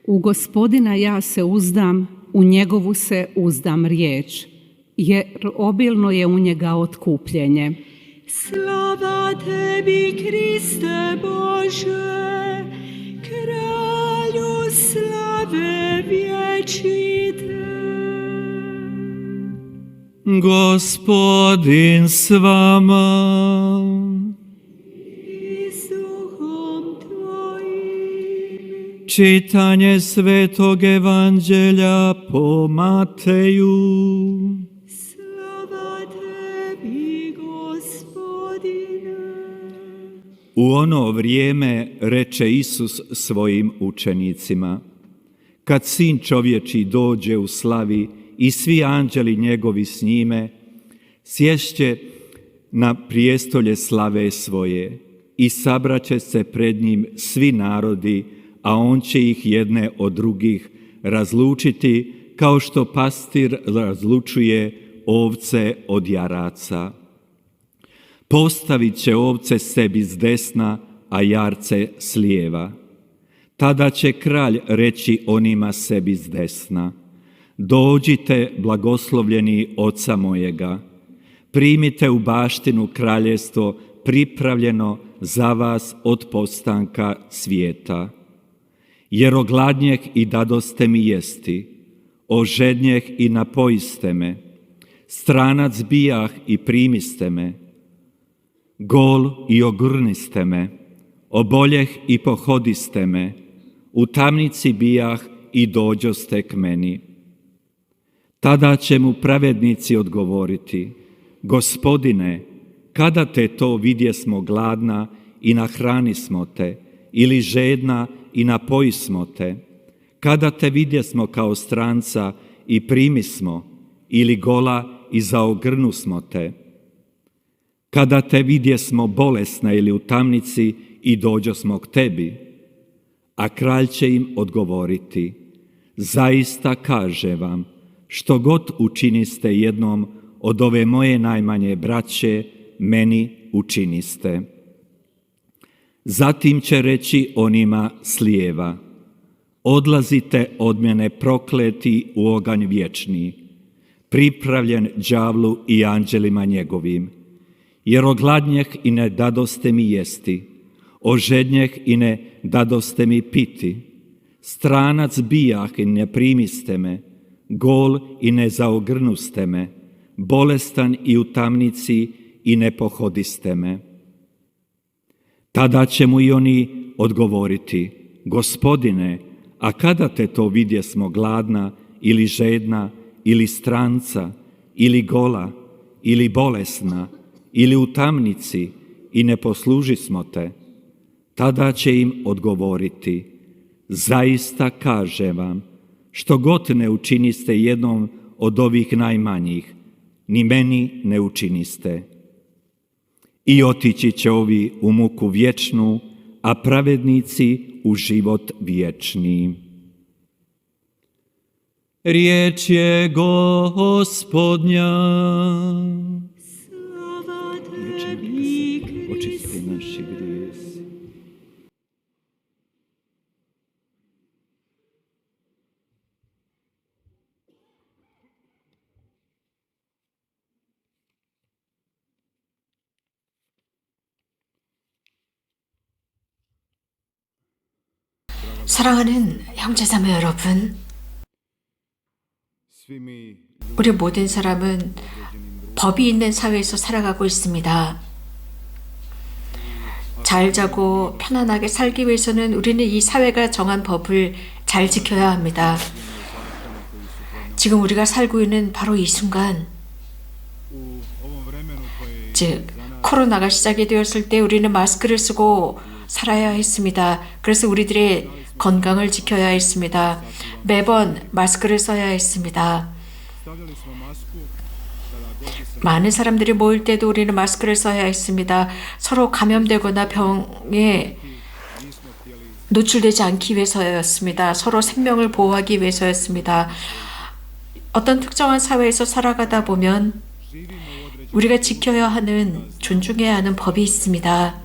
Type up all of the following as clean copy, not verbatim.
U Gospodina ja se uzdam, u njegovu se uzdam riječ, jer obilno je u njega otkupljenje. Slava tebi, Kriste Bože, kralju slave vječite. Gospodin s vama. I s duhom tvojim. Čitanje Svetog Evanđelja po Mateju. Slava tebi, Gospodine. U ono vrijeme reče Isus svojim učenicima: kad Sin čovječji dođe u slavi i svi anđeli njegovi s njime, sješće na prijestolje slave svoje i sabraće se pred njim svi narodi, a on će ih jedne od drugih razlučiti kao što pastir razlučuje ovce od jaraca. Postavit će ovce sebi s desna, a jarce s lijeva. Tada će kralj reći onima sebi s desna: dođite, blagoslovljeni Oca mojega, primite u baštinu kraljevstvo pripravljeno za vas od postanka svijeta. Jer ogladnjeh i dadoste mi jesti, ožednjeh i napojiste me, stranac bijah i primiste me, gol i ogrniste me, oboljeh i pohodiste me, u tamnici bijah i dođoste k meni. Tada će mu pravednici odgovoriti: Gospodine, kada te to vidjesmo gladna i nahranismo te, ili žedna i napojismo te? Kada te vidjesmo kao stranca i primismo, ili gola i zaogrnusmo te? Kada te vidjesmo bolesna ili u tamnici i dođosmo k tebi? A kralj će im odgovoriti: zaista kaže vam, što god učiniste jednom od ove moje najmanje braće, meni učiniste. Zatim će reći onima s lijeva: odlazite od mene prokleti u oganj vječni, pripravljen đavlu i anđelima njegovim. Jer ogladnjeh i ne dadoste mi jesti, ožednjeh i ne dadoste mi piti, stranac bijah i ne primiste me, gol i ne zaogrnuste me, bolestan i u tamnici i ne pohodiste me. Tada će mu i oni odgovoriti: Gospodine, a kada te to vidjesmo gladna ili žedna ili stranca ili gola ili bolesna ili u tamnici i ne poslužismo te? Tada će im odgovoriti: zaista kažem vam, što god ne učiniste jednom od ovih najmanjih, ni meni ne učiniste. I otići će ovi u muku vječnu, a pravednici u život vječni. Riječ je Gospodnja. Slava tebi, Očisti naši grijesi. 사랑하는 형제자매 여러분, 우리 모든 사람은 법이 있는 사회에서 살아가고 있습니다. 잘 자고 편안하게 살기 위해서는 우리는 이 사회가 정한 법을 잘 지켜야 합니다. 지금 우리가 살고 있는 바로 이 순간, 즉 코로나가 시작이 되었을 때 우리는 마스크를 쓰고 살아야 했습니다. 그래서 우리들의 건강을 지켜야 했습니다. 매번 마스크를 써야 했습니다. 많은 사람들이 모일 때도 우리는 마스크를 써야 했습니다. 서로 감염되거나 병에 노출되지 않기 위해서였습니다. 서로 생명을 보호하기 위해서였습니다. 어떤 특정한 사회에서 살아가다 보면 우리가 지켜야 하는, 존중해야 하는 법이 있습니다.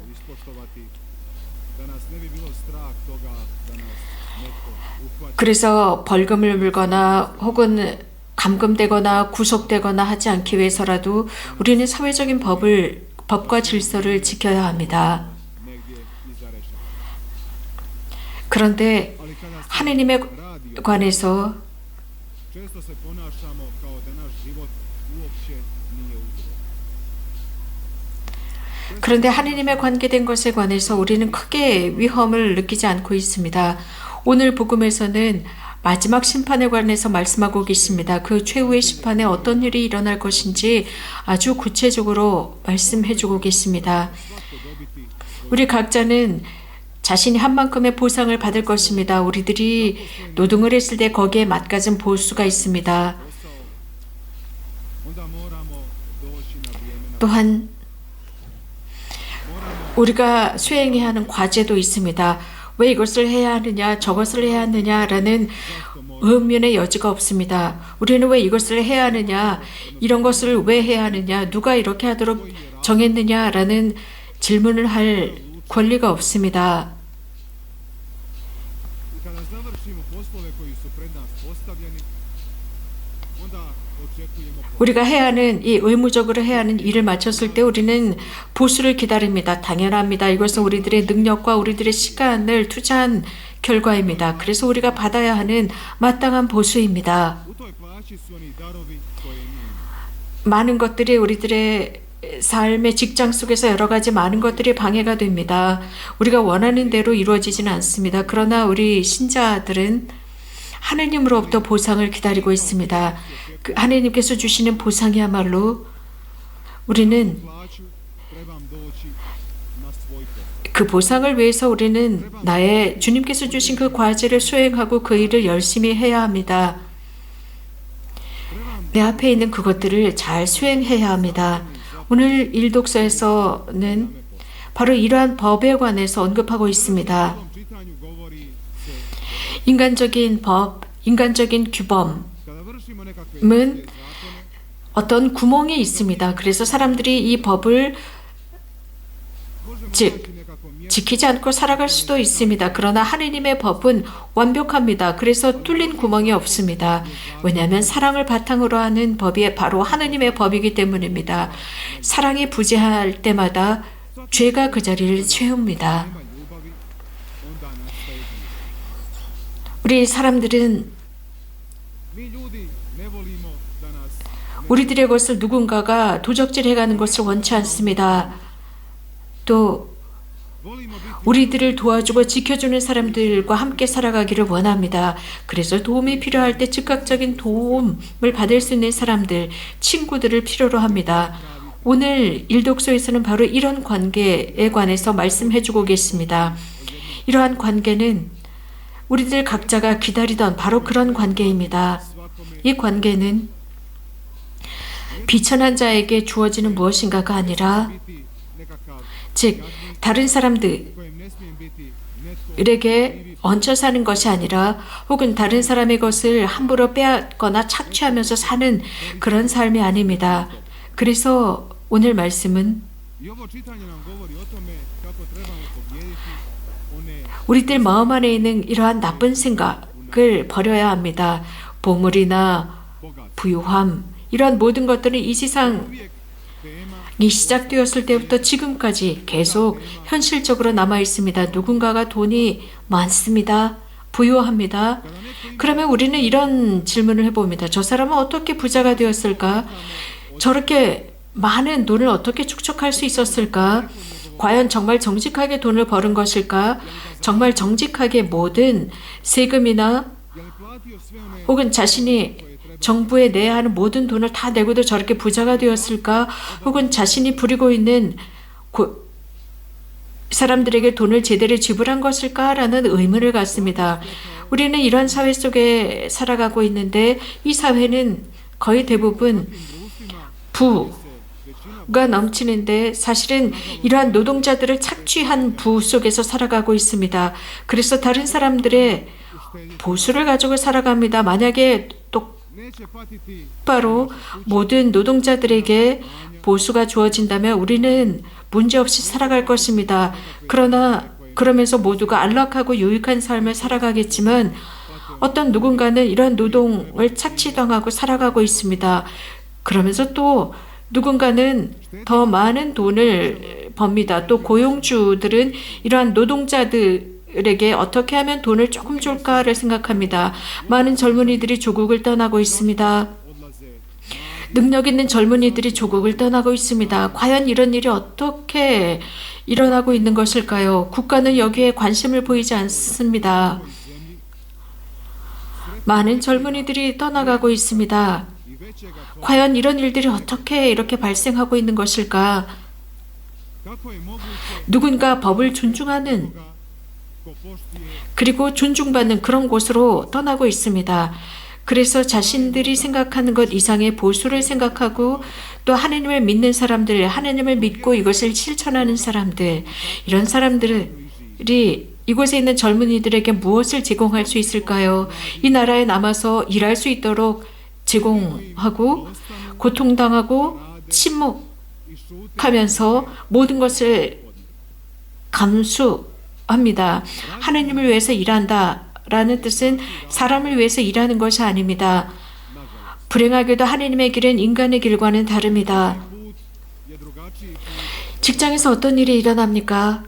그래서 벌금을 물거나 혹은 감금되거나 구속되거나 하지 않기 위해서라도 우리는 사회적인 법과 질서를 지켜야 합니다. 그런데 하느님에 관해서 često se ponašamo kao da naš život uopće nije uzrok. 그런데 하느님에 관계된 것에 관해서 우리는 크게 위험을 느끼지 않고 있습니다. 오늘 복음에서는 마지막 심판에 관해서 말씀하고 계십니다. 그 최후의 심판에 어떤 일이 일어날 것인지 아주 구체적으로 말씀해주고 계십니다. 우리 각자는 자신이 한 만큼의 보상을 받을 것입니다. 우리들이 노동을 했을 때 거기에 맞가진 보수가 있습니다. Onda moramo doći na vrijeme na 또한 우리가 수행해야 하는 과제도 있습니다. 왜 이것을 해야 하느냐, 저것을 해야 하느냐라는 의문의 여지가 없습니다. 우리는 왜 이것을 해야 하느냐, 이런 것을 왜 해야 하느냐, 누가 이렇게 하도록 정했느냐라는 질문을 할 권리가 없습니다. I kada završimo poslove koji su pred nas postavljeni, onda očekujemo 우리가 해야 하는 이 의무적으로 해야 하는 일을 마쳤을 때 우리는 보수를 기다립니다. 당연합니다. 이것은 우리들의 능력과 우리들의 시간을 투자한 결과입니다. 그래서 우리가 받아야 하는 마땅한 보수입니다. u toj plaći su oni darovi koje mi imamo. 많은 것들이 우리들의 삶의 직장 속에서 여러 가지 많은 것들이 방해가 됩니다. 우리가 원하는 대로 이루어지지는 않습니다. 그러나 우리 신자들은 하느님으로부터 보상을 기다리고 있습니다. 그 하느님께서 주시는 보상이야말로 우리는 Plaću trebam doći na svoj posao. 그 보상을 위해서 우리는 나의 주님께서 주신 그 과제를 수행하고 그 일을 열심히 해야 합니다. 내 앞에 있는 그것들을 잘 수행해야 합니다. 오늘 일독서에서는 바로 이러한 법에 관해서 언급하고 있습니다. U ovom čitanju govori se 인간적인 법, 인간적인 규범, kada vršimo nekakve 문 zakone, 어떤 구멍이 있습니다. 그래서 사람들이 이 법을 možemo 즉 naći nekako mjesto 지키지 않고 살아갈 수도 있습니다. 그러나 하느님의 법은 완벽합니다. 그래서 뚫린 구멍이 없습니다. 왜냐하면 사랑을 바탕으로 하는 법이 바로 하느님의 법이기 때문입니다. 사랑이 부재할 때마다 죄가 그 자리를 채웁니다. nema ljubavi, onda nastaje gnjev. 우리 사람들은 Mi ljudi ne volimo da nas 우리들의 것을 누군가가 도적질해가는 것을 원치 않습니다. 또 volimo biti 우리들을 도와주고 지켜주는 사람들과 함께 살아가기를 원합니다. 그래서 도움이 필요할 때 즉각적인 도움을 받을 수 있는 사람들, 친구들을 필요로 합니다. 오늘 일독서에서는 바로 이런 관계에 관해서 말씀해주고 계십니다. 이러한 관계는 우리들 각자가 기다리던 바로 그런 관계입니다. 이 관계는 비천한 자에게 주어지는 무엇인가가 아니라 biti nekakav 즉 다른 사람들에게 kojem ne smijem biti netko 얹혀 사는 것이 아니라 혹은 다른 사람의 것을 함부로 빼앗거나 착취하면서 사는 그런 삶이 아닙니다. 그래서 오늘 말씀은 I ovo čitanje nam govori o tome kako trebamo pobijediti one 우리들 마음 안에 있는 이러한 나쁜 생각을 버려야 합니다. 보물이나 bogate. 부유함 이러한 모든 것들은 이 세상이 Uvijek tema 시작되었을 때부터 지금까지 계속 현실적으로 남아 있습니다. 누군가가 돈이 많습니다. 부유합니다. 그러면 우리는 이런 질문을 해봅니다. 저 사람은 어떻게 부자가 되었을까? 저렇게 많은 돈을 어떻게 축적할 수 있었을까? 과연 정말 정직하게 돈을 버는 것일까? 정말 정직하게 모든 세금이나 je li platio sve one 혹은 자신이 정부에 내야 하는 모든 돈을 다 내고도 저렇게 부자가 되었을까? 혹은 자신이 부리고 있는 사람들에게 돈을 제대로 지불한 것일까라는 의문을 갖습니다. 우리는 이런 사회 속에 살아가고 있는데 이 사회는 거의 대부분 부가 넘치는데 사실은 이러한 노동자들을 착취한 부 속에서 살아가고 있습니다. 그래서 다른 사람들의 보수를 가지고 살아갑니다. 만약에 neće patiti 똑바로 모든 노동자들에게 보수가 주어진다면 우리는 문제없이 살아갈 것입니다. 그러나 그러면서 모두가 안락하고 유익한 삶을 살아가겠지만 어떤 누군가는 이러한 노동을 착취당하고 살아가고 있습니다. 그러면서 또 누군가는 더 많은 돈을 법니다. 또 고용주들은 이러한 노동자들에게 어떻게 하면 돈을 조금 줄까를 생각합니다. 많은 젊은이들이 조국을 떠나고 있습니다. 능력 있는 젊은이들이 조국을 떠나고 있습니다. 과연 이런 일이 어떻게 일어나고 있는 것일까요? 국가는 여기에 관심을 보이지 않습니다. 많은 젊은이들이 떠나가고 있습니다. 과연 이런 일들이 어떻게 이렇게 발생하고 있는 것일까? 누군가 법을 존중하는 그리고 존중받는 그런 곳으로 떠나고 있습니다. 그래서 자신들이 생각하는 것 이상의 보수를 생각하고 또 하나님을 믿는 사람들, 하나님을 믿고 이것을 실천하는 사람들, 이런 사람들이 이곳에 있는 젊은이들에게 무엇을 제공할 수 있을까요? 이 나라에 남아서 일할 수 있도록 제공하고 고통당하고 침묵하면서 모든 것을 감수합니다. 하나님을 위해서 일한다 라는 뜻은 사람을 위해서 일하는 것이 아닙니다. 불행하게도 하나님의 길은 인간의 길과는 다릅니다. 직장에서 어떤 일이 일어납니까?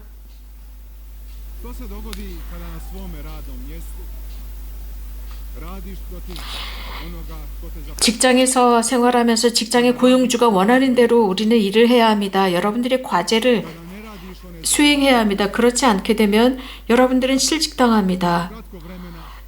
직장에서 생활하면서 직장의 고용주가 원하는 대로 우리는 일을 해야 합니다. 여러분들의 과제를 수행해야 합니다. 그렇지 않게 되면 여러분들은 실직당합니다.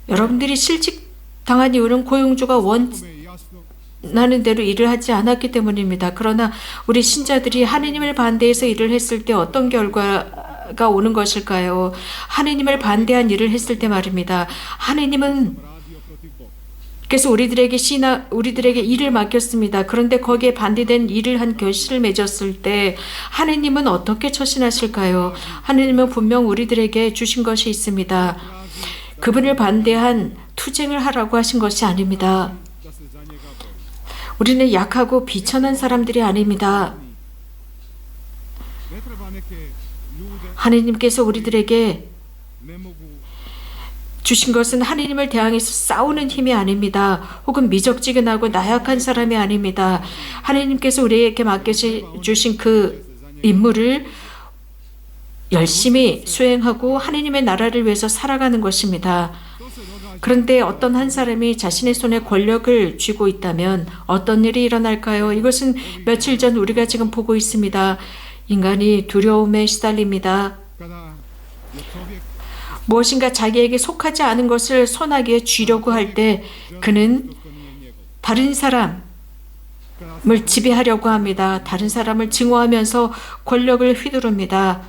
여러분들이 실직당한 이유는 고용주가 원하는 대로 일을 하지 않았기 때문입니다. 그러나 우리 신자들이 하느님을 반대해서 일을 했을 때 어떤 결과가 오는 것일까요? 하느님을 반대한 일을 했을 때 말입니다. 하느님은 그래서 우리들에게 일을 맡겼습니다. 그런데 거기에 반대된 일을 한 결실을 맺었을 때 하느님은 어떻게 처신하실까요? 하느님은 분명 우리들에게 주신 것이 있습니다. 그분을 반대한 투쟁을 하라고 하신 것이 아닙니다. 우리는 약하고 비천한 사람들이 아닙니다. 하느님께서 우리들에게 주신 것은 하느님을 대항해서 싸우는 힘이 아닙니다. 혹은 미적지근하고 나약한 사람이 아닙니다. 하느님께서 우리에게 맡겨주신 그 임무를 열심히 수행하고 하느님의 나라를 위해서 살아가는 것입니다. 그런데 어떤 한 사람이 자신의 손에 권력을 쥐고 있다면 어떤 일이 일어날까요? 이것은 며칠 전 우리가 지금 보고 있습니다. 인간이 두려움에 시달립니다. 무엇인가 자기에게 속하지 않은 것을 손아귀에 쥐려고 할 때 그는 다른 사람을 지배하려고 합니다. 다른 사람을 증오하면서 권력을 휘두릅니다.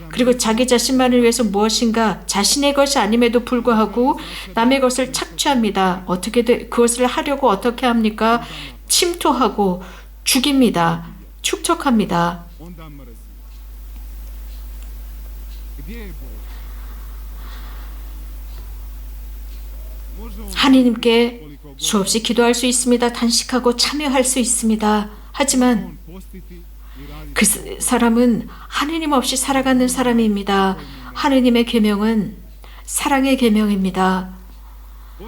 그리고 자기 자신만을 위해서 무엇인가 자신의 것이 아님에도 불구하고 남의 것을 착취합니다. 어떻게든 그것을 하려고 어떻게 합니까? 침투하고 죽입니다. 축적합니다. 하느님께 수없이 기도할 수 있습니다. 단식하고 참여할 수 있습니다. 하지만 그 사람은 하느님 없이 살아가는 사람입니다. 하느님의 계명은 사랑의 계명입니다.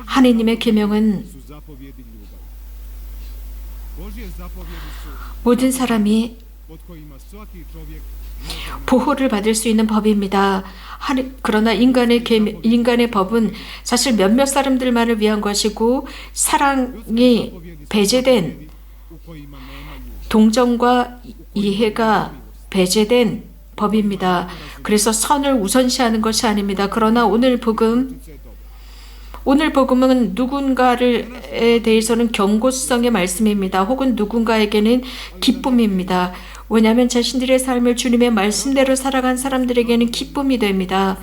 하느님의 계명은 모든 사람이 보호를 받을 수 있는 법입니다. 그러나 인간의 법은 사실 몇몇 사람들만을 위한 것이고 사랑이 배제된 동정과 이해가 배제된 법입니다. 그래서 선을 우선시하는 것이 아닙니다. 그러나 오늘 복음은 누군가에 대해서는 경고성의 말씀입니다. 혹은 누군가에게는 기쁨입니다. 왜냐하면 자신들의 삶을 주님의 말씀대로 살아간 사람들에게는 기쁨이 됩니다.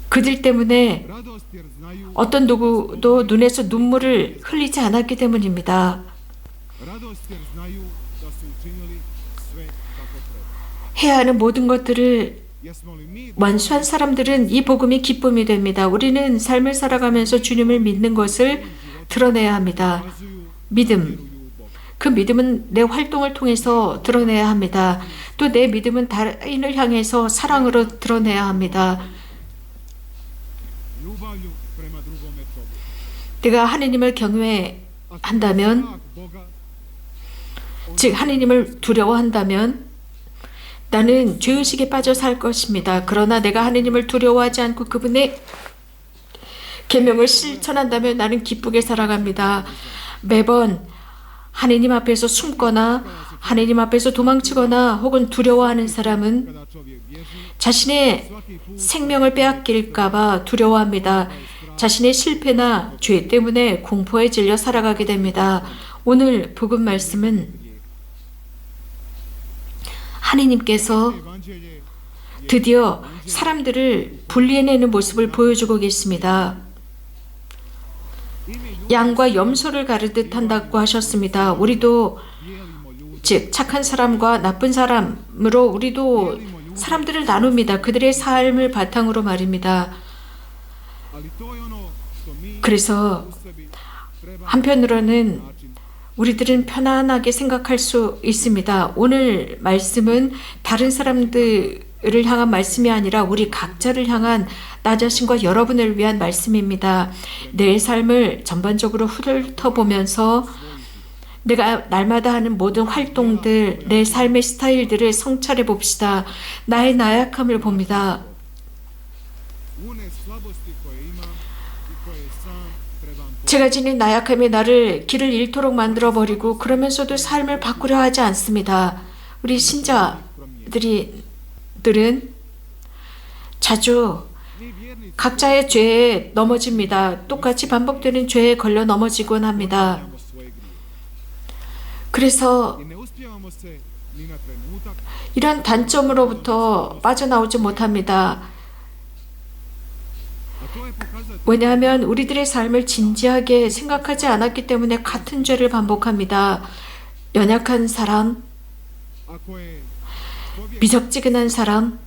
그들 때문에 어떤 누구도 눈에서 눈물을 흘리지 않았기 때문입니다. 해야 하는 모든 것들을 완수한 사람들은 이 복음이 기쁨이 됩니다. 우리는 삶을 살아가면서 주님을 믿는 것을 드러내야 합니다. 믿음. 그 믿음은 내 활동을 통해서 드러내야 합니다. 또 내 믿음은 타인을 향해서 사랑으로 드러내야 합니다. 내가 하느님을 경외한다면, strah Boga, 즉 하느님을 두려워한다면 나는 죄의식에 빠져 살 것입니다. 그러나 내가 하느님을 두려워하지 않고 그분의 계명을 실천한다면 나는 기쁘게 살아갑니다. 매번 하느님 앞에서 숨거나 하느님 앞에서 도망치거나 혹은 두려워하는 사람은 kada čovjek bježi, 자신의 생명을 빼앗길까봐 두려워합니다. 자신의 실패나 죄 때문에 공포에 질려 살아가게 됩니다. 오늘 복음 말씀은 하느님께서 evanđelje 드디어 사람들을 분리해내는 모습을 보여주고 계십니다. 양과 염소를 가르듯 한다고 하셨습니다. 우리도 즉 착한 사람과 나쁜 사람으로 우리도 사람들을 나눕니다. 그들의 삶을 바탕으로 말입니다. ali to je ono što mi 그래서 u sebi treba 한편으로는 način 우리들은 편안하게 생각할 수 있습니다. 오늘 말씀은 다른 사람들을 향한 말씀이 아니라 우리 각자를 향한 나 자신과 여러분을 위한 말씀입니다. 내 삶을 전반적으로 훑어보면서 내가 날마다 하는 모든 활동들, 내 삶의 스타일들을 성찰해 봅시다. 나의 나약함을 봅니다. one slabosti koje imam i koje sam trebam 제가 지닌 나약함이 나를 길을 잃도록 만들어버리고 그러면서도 삶을 바꾸려 하지 않습니다. 우리 신자들은 자주 Mi vjernici 각자의 죄에 넘어집니다. 똑같이 반복되는 죄에 걸려 넘어지곤 합니다. imamo svoje grije 그래서 i ne uspijevamo se ni na trenutak, 이런 단점으로부터 빠져나오지 못합니다. a to je pokazatelj 왜냐하면 우리들의 삶을 진지하게 생각하지 않았기 때문에 같은 죄를 반복합니다. 연약한 사람, ako je čovjek, 미적지근한 사람,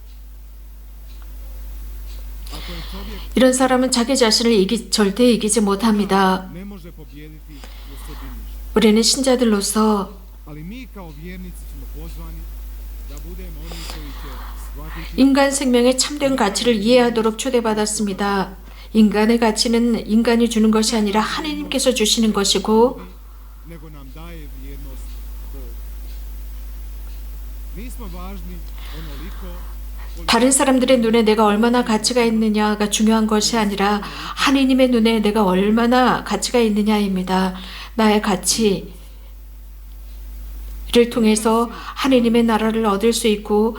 ako je čovjek 이런 사람은 자기 자신을 절대 이기지 못합니다. ne može pobijediti u sebi ništa. 우리는 신자들로서 Ali mi kao vjernici smo pozvani da budemo oni koji će shvatiti 인간 생명의 참된 가치를 이해하도록 초대받았습니다. 인간의 가치는 인간이 주는 것이 아니라 하느님께서 주시는 것이고 nego nam daje vrijednost Bog. Nismo važni onoliko koliko 다른 사람들의 눈에 내가 얼마나 가치가 있느냐가 중요한 것이 아니라 하느님의 눈에 내가 얼마나 가치가 있느냐입니다. 나의 가치를 통해서 하느님의 나라를 얻을 수 있고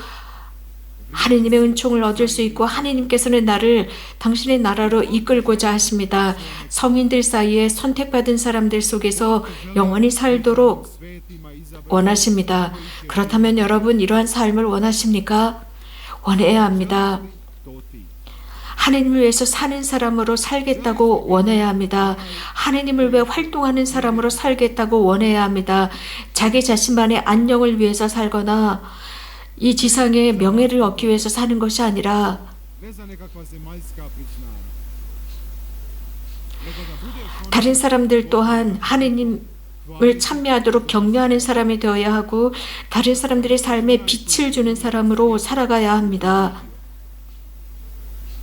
하느님의 은총을 얻을 수 있고 하느님께서는 나를 당신의 나라로 이끌고자 하십니다. 성인들 사이에 선택받은 사람들 속에서 영원히 살도록 svetima izabrati 원하십니다. 그렇다면 여러분 이러한 삶을 원하십니까? 원해야 합니다. to ti. 하느님을 위해서 사는 사람으로 살겠다고 원해야 합니다. 하느님을 위해 활동하는 사람으로 살겠다고 원해야 합니다. 자기 자신만의 안녕을 위해서 살거나 이 지상의 명예를 얻기 위해서 사는 것이 아니라 Ne za nekakva zemaljska priznanja. Nego da budeš 다른 사람들 또한 하느님을 찬미하도록 격려하는 사람이 되어야 하고 다른 사람들의 삶에 빛을 주는 사람으로 살아가야 합니다.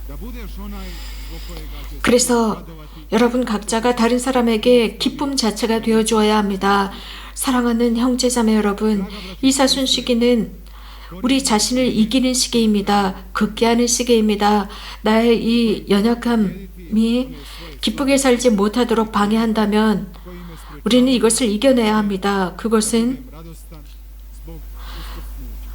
da budeš onaj zbog kojega će se 그래서 radovati 여러분 각자가 다른 사람에게 기쁨 자체가 되어 주어야 합니다. 사랑하는 형제자매 여러분, 이사순 시기는 우리 자신을 이기는 시기입니다. 극기하는 시기입니다. 나의 이 연약함이 기쁘게 살지 못하도록 방해한다면 koji me sprečava 우리는 이것을 이겨내야 합니다. 그것은 radostan zbog uskrsnuća.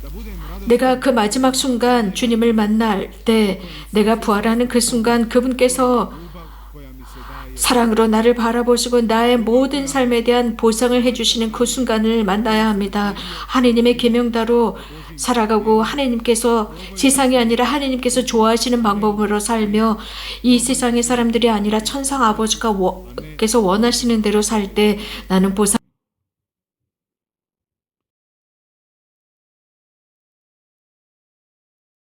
Da budem radostan 내가 그 마지막 순간 주님을 만날 때 내가 부활하는 그 순간 그분께서 ljubav koja mi se daje 사랑으로 나를 바라보시고 나의 모든 삶에 대한 보상을 해주시는 그 순간을 만나야 합니다. 하느님의 계명대로 살아가고 하느님께서 세상이 아니라 하느님께서 좋아하시는 방법으로 살며 이 세상의 사람들이 아니라 천상 아버지께서 원하시는 대로 살 때 나는 보상